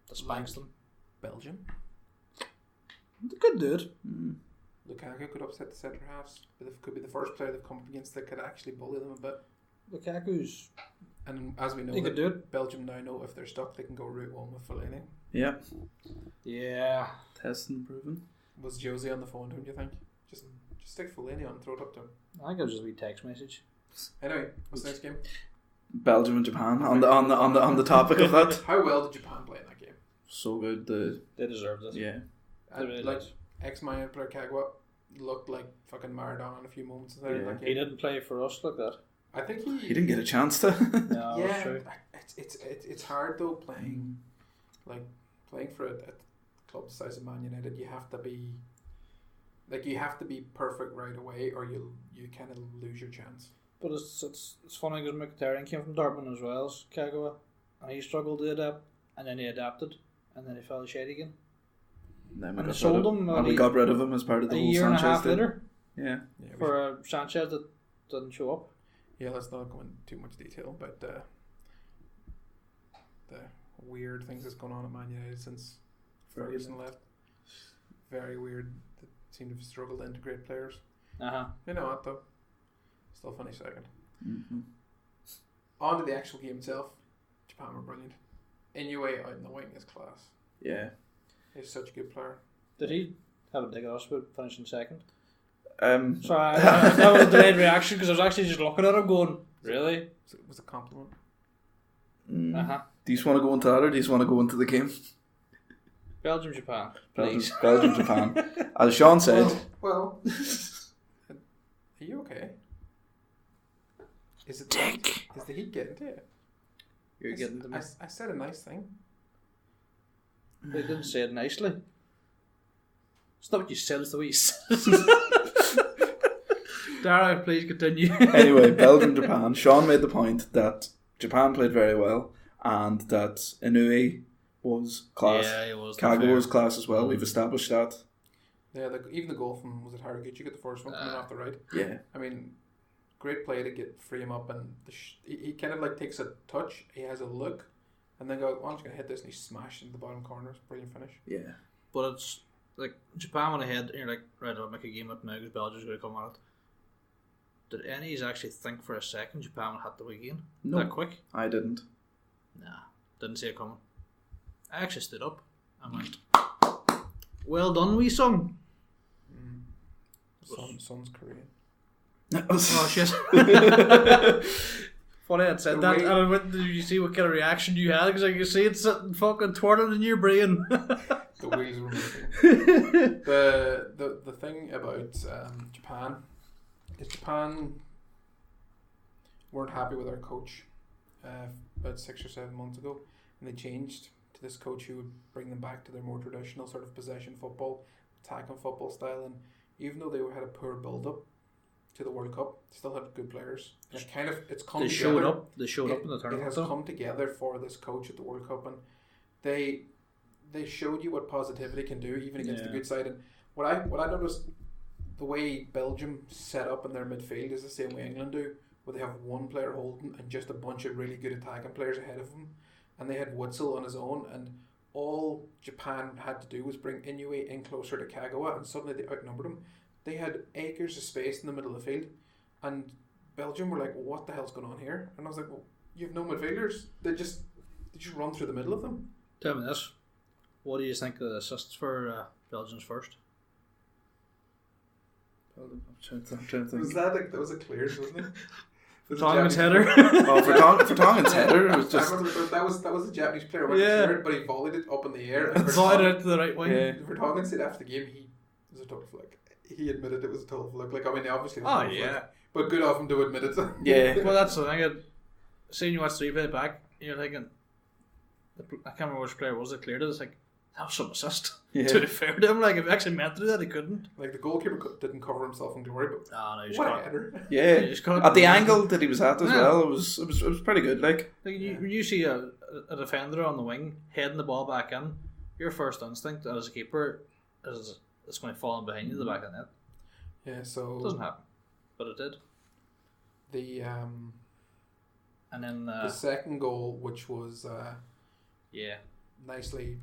that spanks them. Belgium. They could do it. Lukaku could upset the centre halves, but it could be the first player they've come up against that could actually bully them a bit. Lukaku's. And as we know, They could do it. Belgium now know if they're stuck, they can go route one with Fellaini. Yeah. Yeah. Tested and proven. Was Josie on the phone to him, do you think? Just stick Fellaini on and throw it up to him. I think it was just a wee text message. Anyway, what's the next game? Belgium and Japan on the topic of that. How well did Japan play in that game? So good. They deserved it. Yeah. Really Like did. ex-Man player Kagawa looked like fucking Maradona in a few moments there in that game. He didn't play for us like that. I think He didn't get a chance to. No, yeah, that's true. it's hard though playing for a club the size of Man United. You have to be perfect right away, or you kind of lose your chance. But it's funny because Mkhitaryan came from Dortmund as well as Kagawa, and he struggled to adapt, and then he adapted, and then he fell shade again. Then And they sold him. And we got rid of him as part of the a whole year and a Sanchez half thing. later Yeah. for Sanchez that didn't show up. Yeah, let's not go into too much detail about the weird things that's going on at Man United since Ferguson left. Very weird. They seem to have struggled to integrate players. You know what though? Still funny second. Mm-hmm. On to the actual game itself. Japan were brilliant. Inoue out in the wing is class. Yeah. He's such a good player. Did he have a dig at us about finishing second? Sorry, that was a delayed reaction because I was actually just looking at him going, really? It was a compliment. Do you just want to go into that, or do you just want to go into the game? Belgium, Japan, please. Belgium, Japan. As Sean said. Well, are you okay? Is it Dick. Is the heat getting to you? You're getting to me. I said a nice thing. They didn't say it nicely. It's not what you said, it's the way you said Daire, please continue. Anyway, Belgium, Japan. Sean made the point that Japan played very well and that Inoue was class. Yeah, he was. Kago was class as well. We've established that. Yeah, even the goal from, was it Haraguchi got the first one coming off the right? Yeah. I mean, great play to free him up, and he kind of like takes a touch, he has a look, and then goes, well, I'm just going to hit this, and he smashed into the bottom corner. It's a brilliant finish. Yeah. But it's like Japan went ahead, and you're like, right, I'll make a game up now because Belgium's going to come at it. Did any of you actually think for a second Japan would have to win again? No. That quick? I didn't. Nah, didn't see it coming. I actually stood up and went, well done, wee son. Son's Korean. Oh shit. Funny I'd said that, and I went, did you see what kind of reaction you had? Because I could see it sitting fucking twirling in your brain. The wheels were moving. The thing about Japan is Japan weren't happy with our coach about 6 or 7 months ago, and they changed to this coach who would bring them back to their more traditional sort of possession football, attacking football style. And even though they had a poor build up to the World Cup, they still had good players. And it's come They together. showed up in the tournament. It has come together for this coach at the World Cup, and they showed you what positivity can do even against the good side. And what I noticed, the way Belgium set up in their midfield is the same way England do, where they have one player holding and just a bunch of really good attacking players ahead of them. And they had Witzel on his own, and all Japan had to do was bring Inoue in closer to Kagawa, and suddenly they outnumbered him. They had acres of space in the middle of the field, and Belgium were like, well, what the hell's going on here? And I was like, well, you have no midfielders. They just run through the middle of them. Tell me this. What do you think of the assists for Belgium's first? I'm trying to think. That was a clear, wasn't it? Vertonghen's header. Oh, Vertonghen's header. It was just. I remember that was a Japanese player. But he volleyed it up in the air. Volleyed it to the right wing. Yeah. Vertonghen said after the game it was a total fluke. He admitted it was a total fluke. Like, I mean, obviously it was a total fluke, but good of him to admit it. Yeah. Well, that's the thing. Seeing you watch the replay back, you're thinking, I can't remember which player was it cleared it. It's like, that was some assist. Yeah. To be fair to him, like, if he actually meant to do that, he couldn't. Like, the goalkeeper didn't cover himself in glory, but no, you what a header. Yeah. At the angle that he was at as well, it was pretty good. Like when you see a defender on the wing heading the ball back in, your first instinct as a keeper is it's going to fall in behind you the back of the net. Yeah, so it doesn't happen, but it did. And then the second goal, which was nicely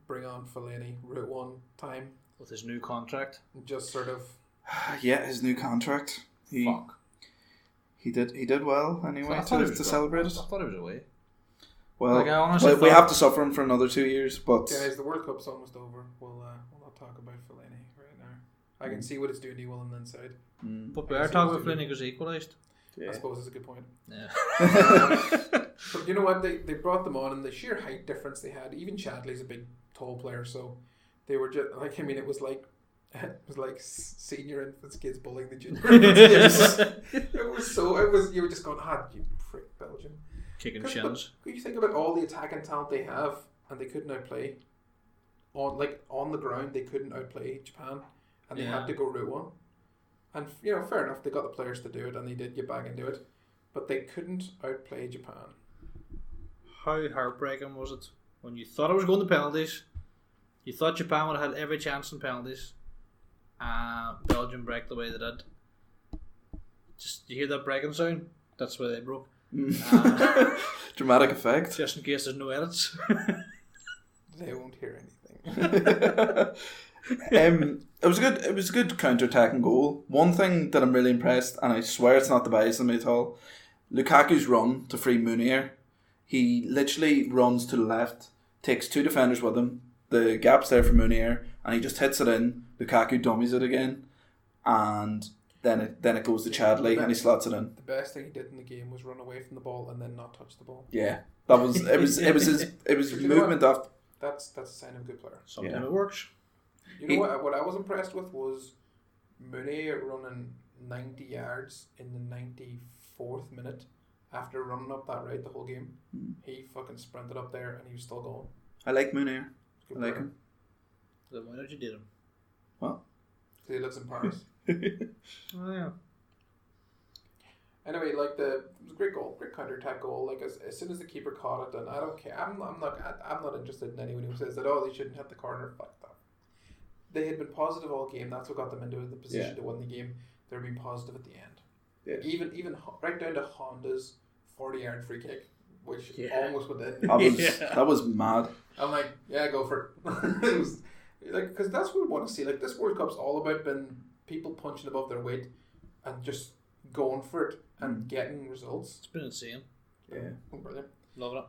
bring on Fellaini, Route 1 time with his new contract. Just sort of his new contract. He did well anyway to celebrate it. I thought he was away. Well, we have to suffer him for another 2 years, but guys, the World Cup's almost over. We'll not talk about Fellaini right now. I can see what it's doing to you on the inside. But we are talking about Fellaini because he equalised. Yeah. I suppose it's a good point. Yeah. But you know what? They brought them on, and the sheer height difference they had. Even Chadley's a big, tall player, so they were just like. I mean, it was like senior infants kids bullying the junior infants. It was. You were just going, you prick Belgium. Kicking shins. You think about all the attacking talent they have, and they couldn't outplay. On the ground, they couldn't outplay Japan, and they had to go Route 1. And fair enough, they got the players to do it, and they did get back into it, but they couldn't outplay Japan. How heartbreaking was it when you thought it was going to penalties? You thought Japan would have had every chance in penalties, and Belgium break the way they did. Just you hear that breaking sound? That's where they broke. Dramatic effect. Just in case there's no edits. They won't hear anything. It was a good counter-attacking goal. One thing that I'm really impressed, and I swear it's not the bias in me at all, Lukaku's run to free Munier. He literally runs to the left, takes two defenders with him, the gap's there for Munier, and he just hits it in. Lukaku dummies it again, and then it goes to Chadley, and he slots it in. The best thing he did in the game was run away from the ball and then not touch the ball. Yeah, that was it was movement off. That's a sign of a good player. Sometimes it works. You know what I was impressed with was Munier running 90 yards in the 94th minute after running up that right the whole game. He fucking sprinted up there and he was still going. I like Munier. I like him. Then why don't you date him? What? Because he lives in Paris. Oh yeah. Anyway, it was a great goal, great counter-attack goal. Like as soon as the keeper caught it, and I don't care. I'm not interested in anyone who says that they shouldn't hit the corner. Fuck that. They had been positive all game. That's what got them into the position to win the game. They're being positive at the end. Yeah. Even right down to Honda's 40-yard free kick, which almost went in. That was mad. I'm like, go for it. It was because that's what we want to see. Like this World Cup's all about being people punching above their weight and just going for it and getting results. It's been insane. Yeah, brilliant. Love it.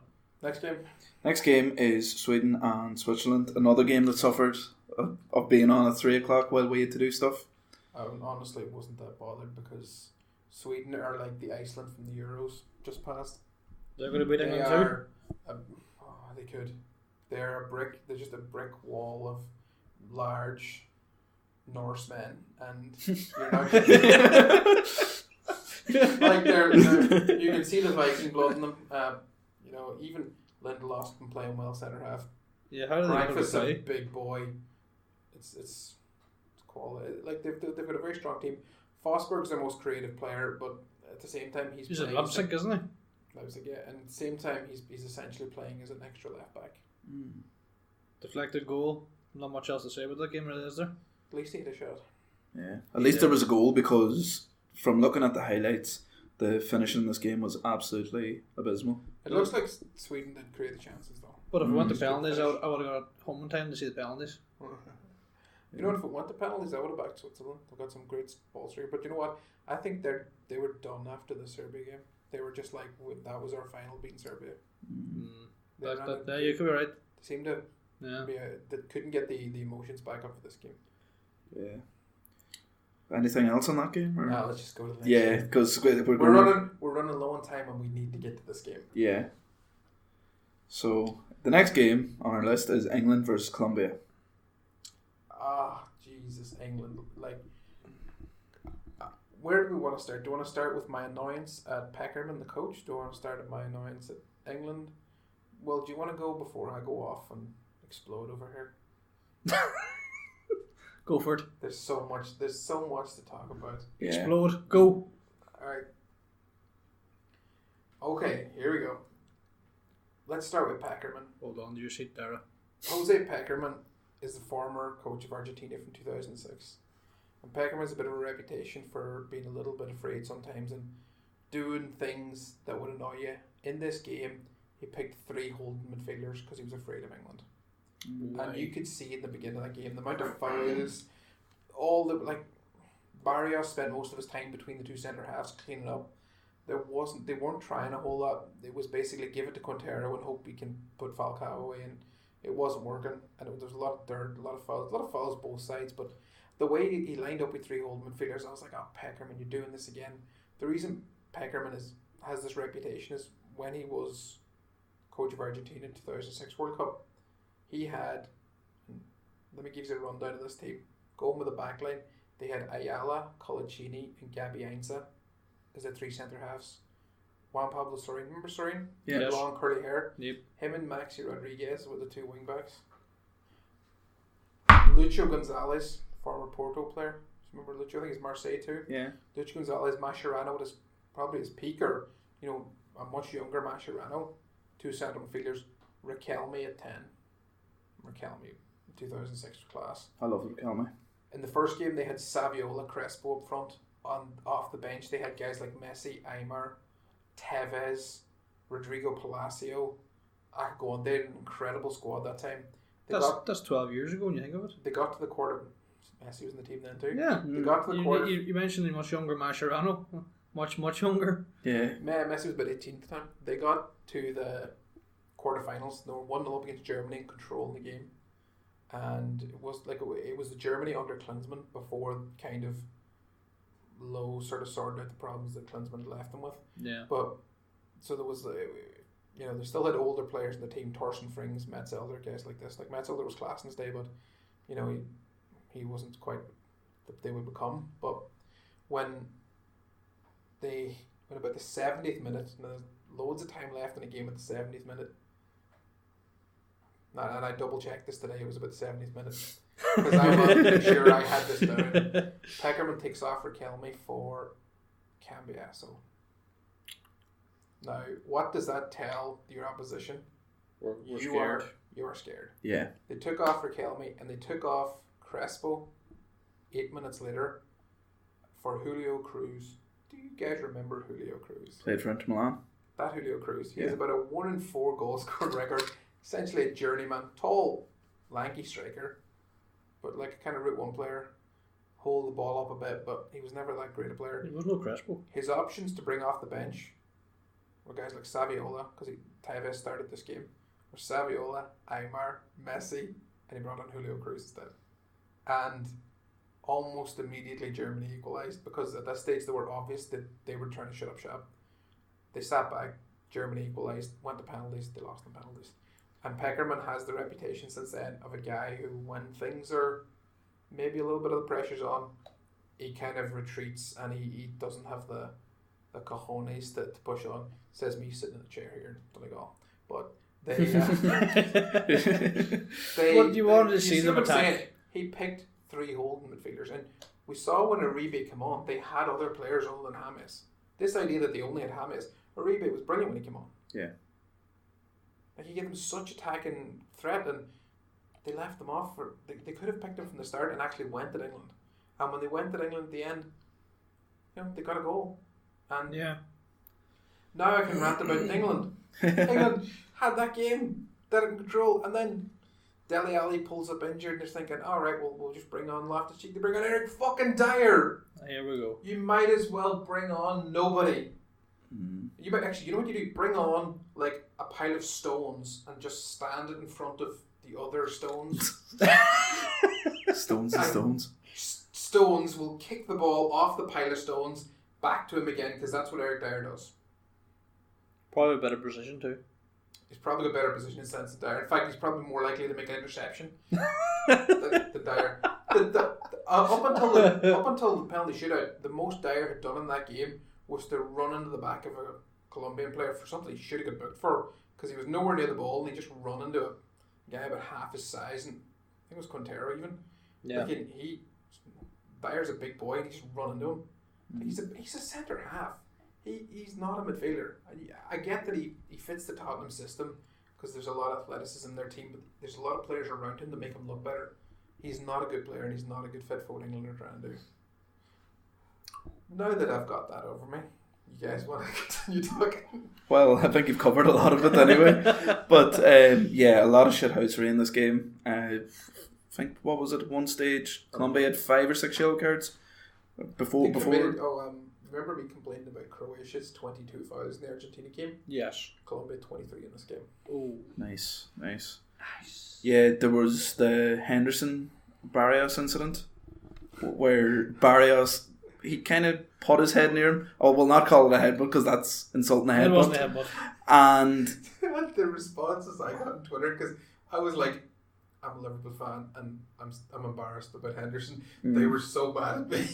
Next game is Sweden and Switzerland. Another game that suffered of being on at 3 o'clock while we had to do stuff. I honestly wasn't that bothered because Sweden are like the Iceland from the Euros just passed. They're going to beat England too? They could. They're just a brick wall of large Norsemen, and you're not like they're you can see the Viking blood in them. Even Lindelof's been playing well centre half. Yeah, how do they play? A big boy. It's quality. Like they've got a very strong team. Forsberg's their most creative player, but at the same time he's a Leipzig, isn't he? Leipzig, yeah, and at the same time he's essentially playing as an extra left back. Deflected goal. Not much else to say about that game, really, is there? At least he had a shot. Yeah, at least there was a goal, because from looking at the highlights, the finish in this game was absolutely abysmal. It looks like Sweden did create the chances though. But if it went to penalties, I would have got home in time to see the penalties. You know what? If it went to penalties, I would have backed Switzerland. They've got some great balls here. But you know what? I think they were done after the Serbia game. They were just like, that was our final, beating Serbia. You could be right. They seemed to they couldn't get the emotions back up for this game. Yeah. Anything else on that game? Or? No, let's just go to the next Yeah, game. because We're running low on time and we need to get to this game. Yeah. So the next game on our list is England versus Colombia. Jesus, England. Like, where do we want to start? Do you want to start with my annoyance at Peckerman, the coach? Do you want to start at my annoyance at England? Well, do you want to go before I go off and explode over here? Go for it. There's so much to talk about. Yeah. Explode. Go. Alright. Okay, here we go. Let's start with Peckerman. Hold on to your seat, Daire. Jose Peckerman is the former coach of Argentina from 2006. And Peckerman has a bit of a reputation for being a little bit afraid sometimes and doing things that would annoy you. In this game, he picked 3 holding midfielders because he was afraid of England. And you could see in the beginning of that game the amount of fouls, all the Barrios spent most of his time between the 2 centre halves cleaning up. They weren't trying a whole lot. It was basically give it to Quintero and hope he can put Falcao away, and it wasn't working. And there was a lot of dirt, a lot of fouls both sides. But the way he lined up with 3 holding midfielders, I was like, oh, Peckerman, you're doing this again. The reason Peckerman has this reputation is when he was coach of Argentina in 2006 World Cup, he had, let me give you a rundown of this team. Going with the back line, they had Ayala, Colaccini, and Gabi Ainsa as the 3 centre halves. Juan Pablo Sorin, remember Sorin? Yeah. Yes. Long curly hair. Yep. Him and Maxi Rodriguez were the 2 wing backs. Lucho Gonzalez, former Porto player. Remember Lucho? I think he's Marseille too. Yeah. Lucho Gonzalez, Mascherano was probably his peak, or a much younger Mascherano. 2 centre midfielders. Riquelme at 10. Riquelme, 2006 class. I love Riquelme. In the first game, they had Saviola, Crespo up front. Off the bench, they had guys like Messi, Aymar, Tevez, Rodrigo Palacio. I could go on. They had an incredible squad that time. That's 12 years ago when you think of it. They got to the quarter. Messi was in the team then too. Yeah. They got to the quarter. You mentioned the much younger Mascherano. Much younger. Yeah. Messi was about 18 at the time. They got to the quarterfinals. They were 1-0 up against Germany in control in the game. And it was the Germany under Klinsmann before kind of Lowe sort of sorted out the problems that Klinsmann had left them with. Yeah. But so there was they still had older players in the team, Torsten Frings, Metzelder, guys like this. Like Metzelder was class in his day, but he wasn't quite that they would become. But when about the 70th minute, and there's loads of time left in the game at the 70th minute. And I double checked this today, it was about the 70th minute. Because I wanted to make sure I had this down. Peckerman takes off Riquelme for Cambiasso. Now, what does that tell your opposition? We're scared. You are scared. Yeah. They took off Riquelme and they took off Crespo 8 minutes later for Julio Cruz. Do you guys remember Julio Cruz? Played for Inter Milan. That Julio Cruz. He has about a 1-in-4 goal scored record. Essentially a journeyman. Tall, lanky striker. But like a kind of Route 1 player. Hold the ball up a bit, but he was never that great a player. There was no Crespo. His options to bring off the bench were guys like Saviola, because Tevez started this game. Were Saviola, Aymar, Messi, and he brought on Julio Cruz instead. And almost immediately Germany equalised, because at that stage they were obvious that they were trying to shut up shop. They sat back, Germany equalised, went to penalties, they lost in penalties. And Peckerman has the reputation since then of a guy who, when things are maybe a little bit of the pressure's on, he kind of retreats and he doesn't have the cojones to push on. Says me sitting in the chair here in Donegal. But what do you want to see them attack? He picked 3 holding midfielders, and we saw when Uribe came on, they had other players other than James. This idea that they only had James, Uribe was brilliant when he came on. Yeah. Like, he gave them such attacking threat, and they left them off. They could have picked him from the start and actually went to England. And when they went to England at the end, they got a goal. And now I can rant about England. England had that game, that in control, and then Dele Alli pulls up injured, and they're thinking, all right, we'll just bring on Loftus-Cheek. They bring on Eric fucking Daire. Here we go. You might as well bring on nobody. Mm. You might actually, you know what you do? Bring on like a pile of stones and just stand it in front of the other stones. Stones and stones. stones, will kick the ball off the pile of stones back to him again, because that's what Eric Daire does. Probably a better position too. He's probably got a better position in sense of Daire. In fact, he's probably more likely to make an interception than Daire. Up until the penalty shootout, the most Daire had done in that game was to run into the back of a Colombian player for something he should have got booked for, because he was nowhere near the ball and he just run into a guy about half his size, and I think it was Quintero even. Yeah. Like Daire's a big boy and he just run into him. He's a centre half. He's not a midfielder. I get that he fits the Tottenham system because there's a lot of athleticism in their team, but there's a lot of players around him that make him look better. He's not a good player and he's not a good fit for what England are trying to do. Now that I've got that over me, you guys want to continue talking? Well, I think you've covered a lot of it anyway. But yeah, a lot of shithousery in this game. I think, what was it, at one stage Colombia had 5 or 6 yellow cards before. Remember me complaining about Croatia's 22 fouls in the Argentina game? Yes. Colombia 23 in this game. Oh, nice. Yeah, there was the Henderson Barrios incident where Barrios, he kind of put his head near him. Oh, we'll not call it a headbutt because that's insulting a headbutt. It wasn't a headbutt. And the responses I got on Twitter, because I was like, I'm a Liverpool fan and I'm embarrassed about Henderson. They were so bad at me.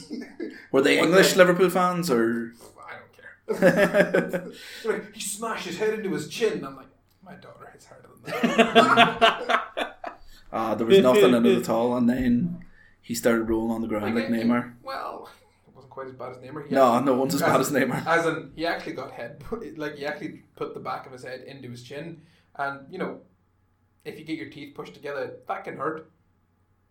Were they English Liverpool fans or? I don't care. Like, he smashed his head into his chin. And I'm like, my daughter hits harder than that. There was nothing in it at all, and then he started rolling on the ground like Neymar. Well, it wasn't quite as bad as Neymar. No one's as bad as Neymar. As in, he actually got he actually put the back of his head into his chin, and if you get your teeth pushed together, that can hurt.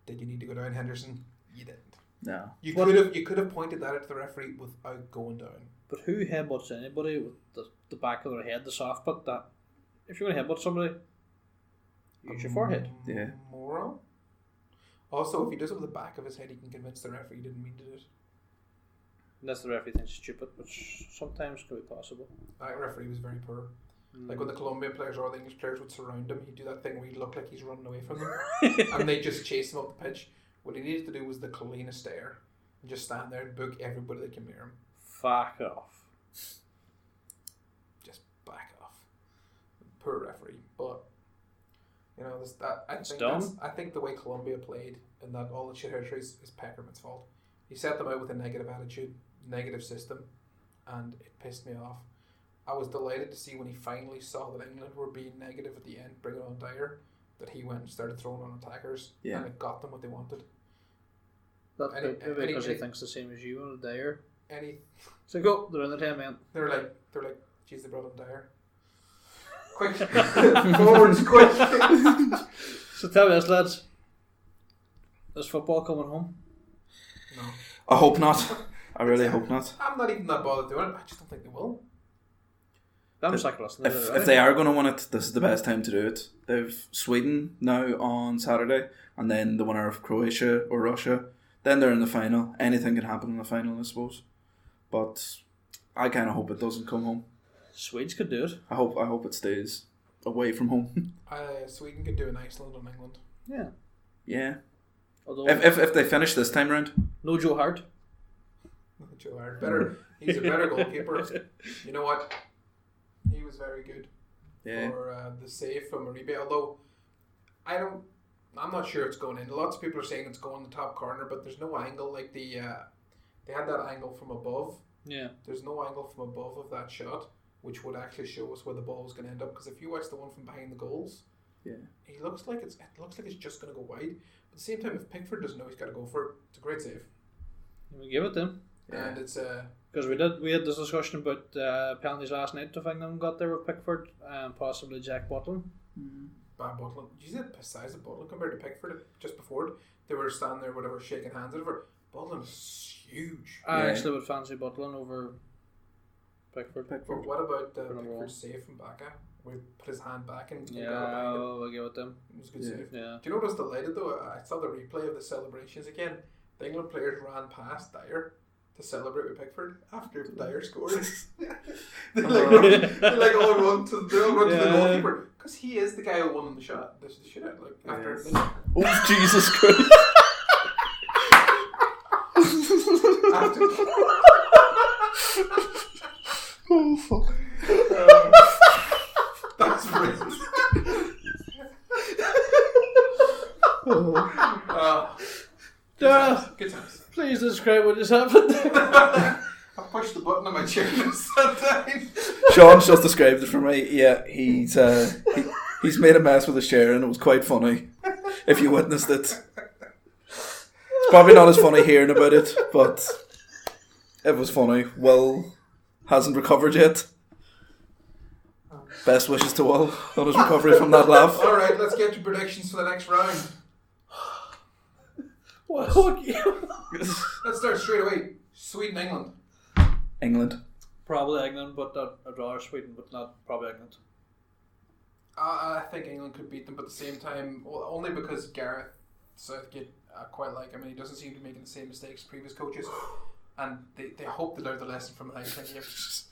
Did you need to go down, Henderson? You didn't. No. You could have pointed that at the referee without going down. But who headbutts anybody with the back of their head, the soft butt? That if you're going to headbutt somebody, use your forehead. Yeah. Moral. Also, if he does it with the back of his head, he can convince the referee he didn't mean to do it. Unless the referee thinks it's stupid, which sometimes can be possible. That referee was very poor. Like when the Colombian players or the English players would surround him, he'd do that thing where he'd look like he's running away from them and they'd just chase him up the pitch. What he needed to do was the Colina stare and just stand there and book everybody that came near him. Fuck off. Just back off. Poor referee. But I think the way Colombia played and that all the shit is Peckerman's fault. He set them out with a negative attitude, negative system, and it pissed me off. I was delighted to see when he finally saw that England were being negative at the end, bringing on Daire, that he went and started throwing on attackers, and it got them what they wanted. Maybe because he thinks the same as you on Daire. So go, they're in the 10 man. They're like, geez, they brought him Daire. Quick, forwards, quick. So tell me this, lads. Is football coming home? No. I hope not. I really hope not. I'm not even that bothered doing it. I just don't think they will. If they are going to win it, this is the best time to do it. They've Sweden now on Saturday, and then the winner of Croatia or Russia. Then they're in the final. Anything can happen in the final, I suppose. But I kind of hope it doesn't come home. Swedes could do it. I hope it stays away from home. Sweden could do an Iceland on England. Yeah. Yeah. Although if they finish this time round. No Joe Hart. Joe Hart. He's a better goalkeeper. You know what? He was very good for the save from Uribe. Although I'm not sure it's going in. Lots of people are saying it's going in the top corner, but there's no angle. Like they had that angle from above. Yeah. There's no angle from above of that shot, which would actually show us where the ball was going to end up. Because if you watch the one from behind the goals, it looks like it's just going to go wide. At the same time, if Pickford doesn't know he's got to go for it, it's a great save. We give it to him. And it's because we had this discussion about penalties last night. If England got there with Pickford and possibly Jack Butland. Bad Butland. Did you see the size of Butland compared to Pickford just before it? They were standing there, whatever, shaking hands over. Butland is huge. I actually would fancy Butland over Pickford. But what about Pickford's save from Baka? Where he put his hand back and we'll give it to him. It was a good save. Yeah. Do you know what I was delighted though? I saw the replay of the celebrations again. The England players ran past Daire to celebrate with Pickford after Daire scored. they all run to the goalkeeper because he is the guy who won the shot. This is the shootout. After oh Jesus Christ! Oh fuck. That's brilliant. Daire, Good times. please describe what just happened. I pushed the button on my chair and sat down. Sean's just described it for me. Yeah, he's made a mess with his chair, and it was quite funny. If you witnessed it, it's probably not as funny hearing about it, but it was funny. Will hasn't recovered yet. Best wishes to Will on his recovery from that laugh. Alright, let's get to predictions for the next round. What? Let's start straight away. Sweden, England. England. Probably England, but I'd rather Sweden, but not probably England. I think England could beat them, but at the same time, well, only because Gareth Southgate, I quite like him, and he doesn't seem to be making the same mistakes as previous coaches, and they hope they learn the lesson from the 19 years.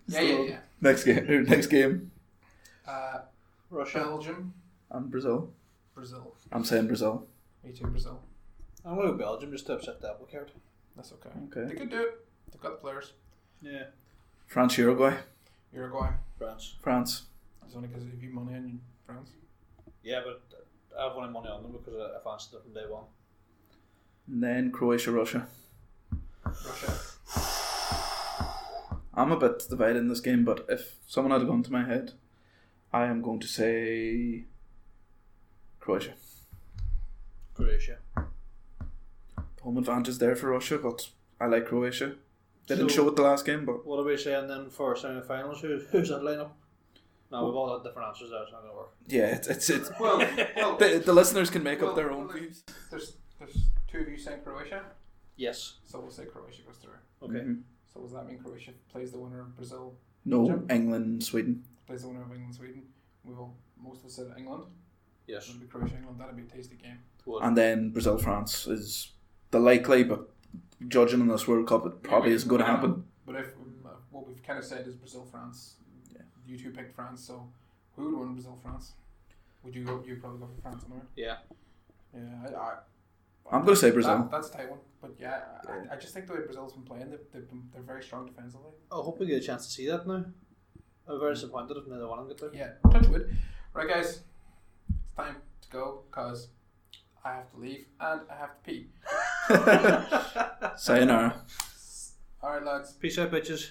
Yeah. Next game. Russia. Belgium. And Brazil. Brazil. I'm saying Brazil. Me too, Brazil. I'm going to go Belgium just to upset the apple cart. That's okay. Okay. They could do it. They've got the players. Yeah. France, Uruguay. Uruguay. France. It's only because of you money in France. Yeah, but I've won money on them because I fancied it from day one. And then Croatia, Russia. Russia. I'm a bit divided in this game, but if someone had a gun to my head, I am going to say Croatia. Home advantage there for Russia, but I like Croatia. They didn't show it the last game, but... What are we saying then for semi-finals? Who's that lineup? No, we've all had different answers there, it's not going to work. Yeah, it's Well, the listeners can make up their own views. There's two of you saying Croatia, Yes. so we'll say Croatia goes through. Okay. Mhm. So does that mean Croatia plays the winner of Brazil? No, Belgium? England, Sweden. Plays the winner of England, Sweden. Most of us said England. Yes. It'll be Croatia, England. That'll be a tasty game. And then Brazil, France is the likely, but judging in this World Cup, it probably isn't going to happen. But if what we've kind of said is Brazil, France. Yeah. You two picked France, so who would win Brazil, France? Would you go? You'd probably go for France, anyway. Yeah. Yeah, I'm going to say Brazil. That's a tight one, but yeah, I just think the way Brazil's been playing, they're very strong defensively. I hope we get a chance to see that now. I'm very disappointed if neither one of them get there. Yeah, touch wood. Right, guys, it's time to go because I have to leave and I have to pee. Sayonara. All right, lads. Peace out, bitches.